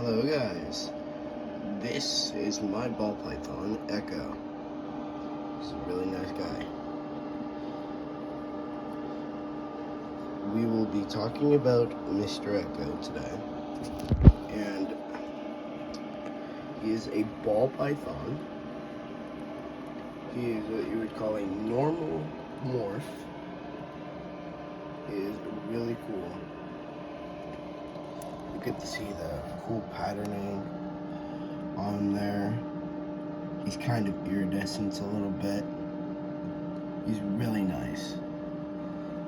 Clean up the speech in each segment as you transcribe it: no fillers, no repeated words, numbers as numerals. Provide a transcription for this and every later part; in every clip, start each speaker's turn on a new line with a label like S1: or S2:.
S1: Hello guys, this is my ball python, Echo. He's a really nice guy. We will be talking about Mr. Echo today, and he is a ball python. He is what you would call a normal morph. He is really cool. You get to see the cool patterning on there. He's kind of iridescent a little bit. He's really nice.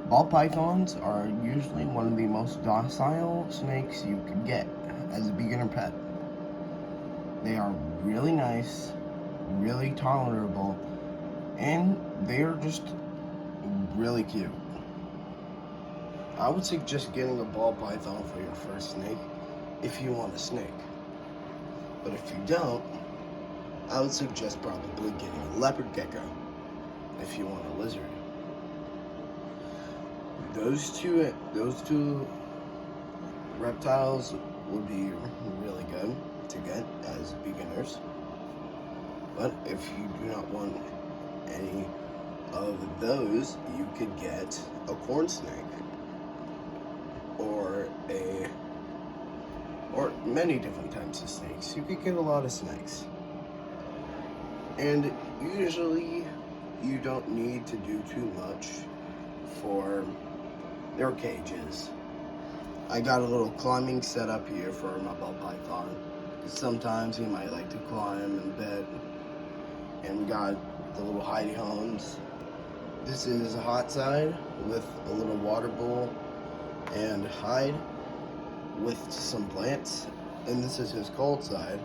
S1: Ball pythons are usually one of the most docile snakes you could get as a beginner pet. They are really nice, really tolerable, and they are just really cute. I would suggest getting a ball python for your first snake if you want a snake. But if you don't, I would suggest probably getting a leopard gecko if you want a lizard. Those two reptiles would be really good to get as beginners. But if you do not want any of those, you could get a corn snake or many different types of snakes. You could get a lot of snakes. And usually you don't need to do too much for their cages. I got a little climbing set up here for my ball python. Sometimes he might like to climb in bed. And we got the little hidey homes. This is a hot side with a little water bowl and hide with some plants. And this is his cold side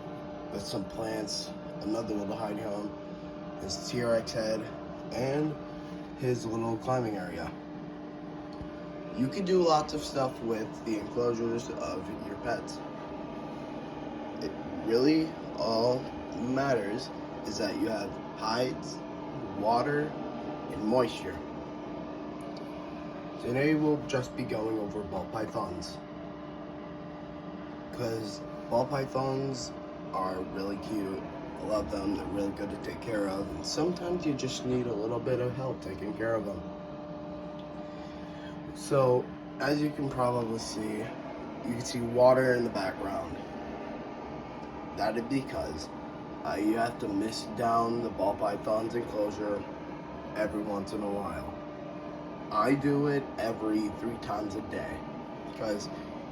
S1: with some plants, another little hidey home, his TRX head, and his little climbing area. You can do lots of stuff with the enclosures of your pets. It really all matters is that you have hides, water, and moisture. Today we'll just be going over ball pythons, because ball pythons are really cute. I love them. They're really good to take care of, and sometimes you just need a little bit of help taking care of them. So, as you can probably see, you can see water in the background. That is because you have to mist down the ball python's enclosure every once in a while. I do it every 3 times a day because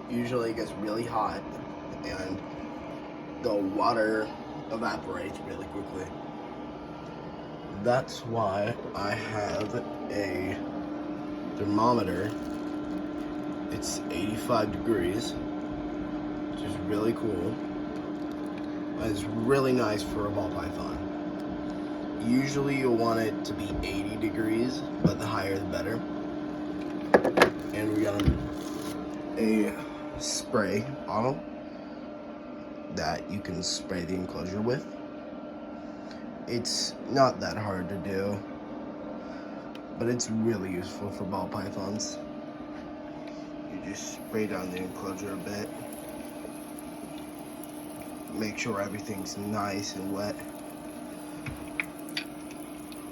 S1: usually it gets really hot and the water evaporates really quickly. That's why I have a thermometer. It's 85 degrees, which is really cool. It's really nice for a ball python. Usually you'll want it to be 80 degrees, but the higher the better. And we got a spray bottle that you can spray the enclosure with. It's not that hard to do, but it's really useful for ball pythons. You just spray down the enclosure a bit. Make sure everything's nice and wet.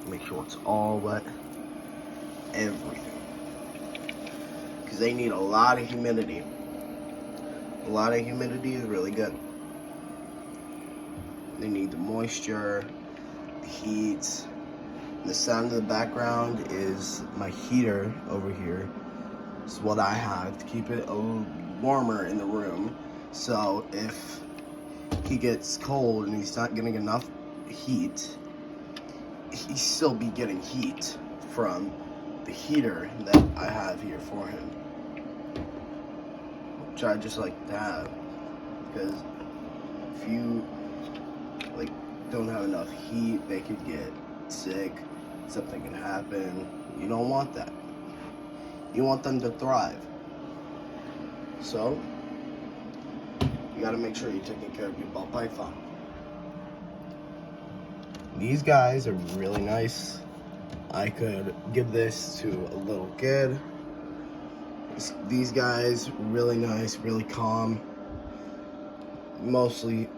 S1: Make sure it's all wet. Everything. Because they need a lot of humidity. A lot of humidity is really good. They need the moisture, the heat. The sound of the background is my heater over here. It's what I have to keep it a little warmer in the room. So if he gets cold and he's not getting enough heat, he'll still be getting heat from the heater that I have here for him, which I just like to have, because if you don't have enough heat, they could get sick, something can happen. You don't want that. You want them to thrive. So you got to make sure you're taking care of your ball python. These guys are really nice. I could give this to a little kid. These guys, really nice, really calm. mostly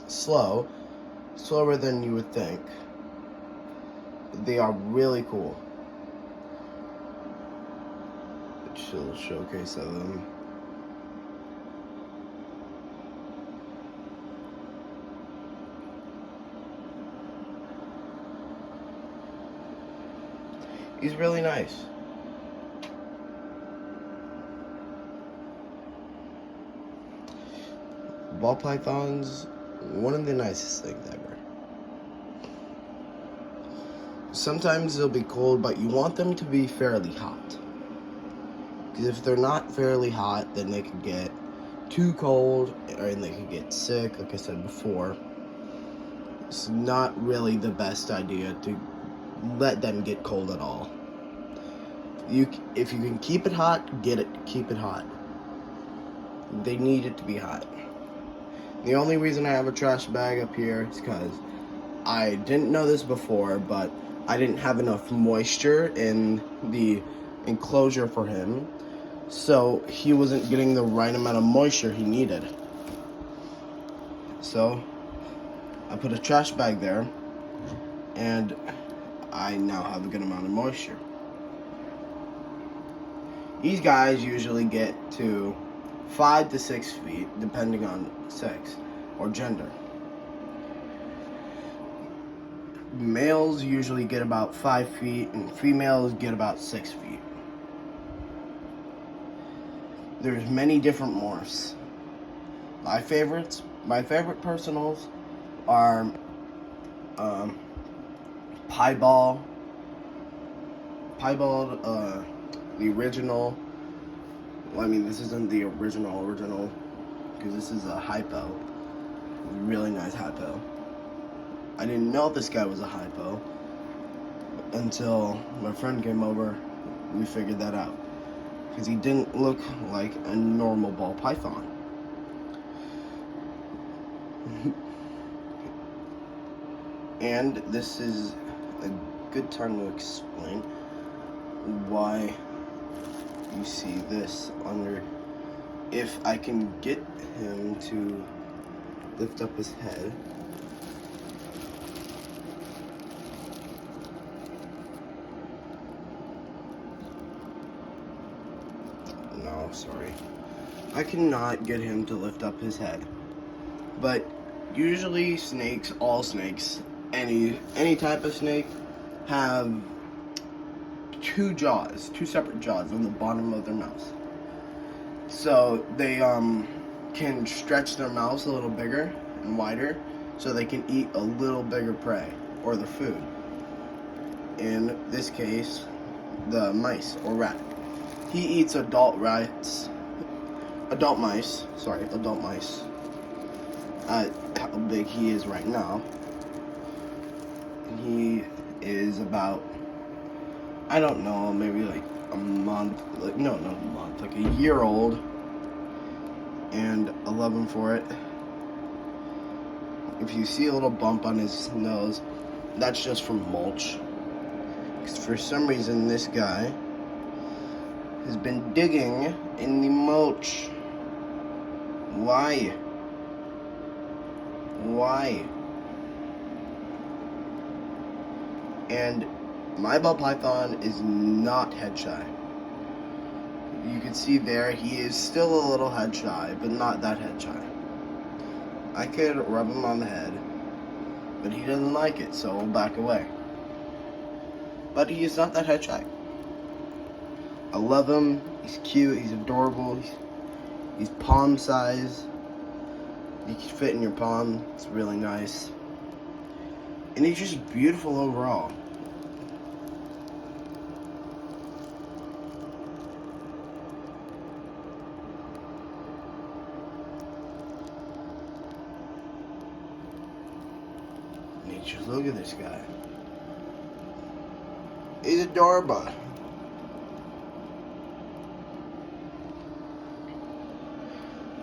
S1: slower than you would think. They are really cool. Just a little showcase of them. He's really nice. Ball pythons, one of the nicest things ever. Sometimes they'll be cold, but you want them to be fairly hot. Because if they're not fairly hot, then they could get too cold, and they could get sick, like I said before. It's not really the best idea to let them get cold at all. If you can keep it hot, keep it hot. They need it to be hot. The only reason I have a trash bag up here is because I didn't know this before, but I didn't have enough moisture in the enclosure for him, so he wasn't getting the right amount of moisture he needed. So I put a trash bag there, and I now have a good amount of moisture. These guys usually get to 5 to 6 feet, depending on sex or gender. Males usually get about 5 feet, and females get about 6 feet. There's many different morphs. My favorite personals are piebald, the original. Well, I mean, this isn't the original, because this is a hypo. Really nice hypo. I didn't know this guy was a hypo until my friend came over. We figured that out, because he didn't look like a normal ball python. And this is a good time to explain why you see this under. If I can get him to lift up his head. No, sorry. I cannot get him to lift up his head. But usually snakes, all snakes, any type of snake have two separate jaws on the bottom of their mouth. So they can stretch their mouths a little bigger and wider so they can eat a little bigger prey or the food. In this case, the mice or rat. He eats adult mice. How big he is right now. He is about, I don't know, maybe like a month, like a year old, and I love him for it. If you see a little bump on his nose, that's just from mulch. Because for some reason this guy has been digging in the mulch. Why? And my ball python is not head shy. You can see there, he is still a little head shy, but not that head shy. I could rub him on the head, but he doesn't like it, so we'll back away. But he is not that head shy. I love him. He's cute. He's adorable. He's palm size. He can fit in your palm. It's really nice. And he's just beautiful overall. Nature, look at this guy. He's adorable.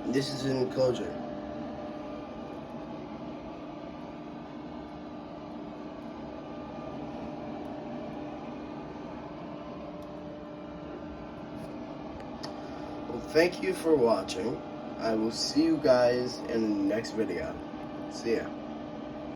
S1: This is an enclosure. Well, thank you for watching. I will see you guys in the next video. See ya.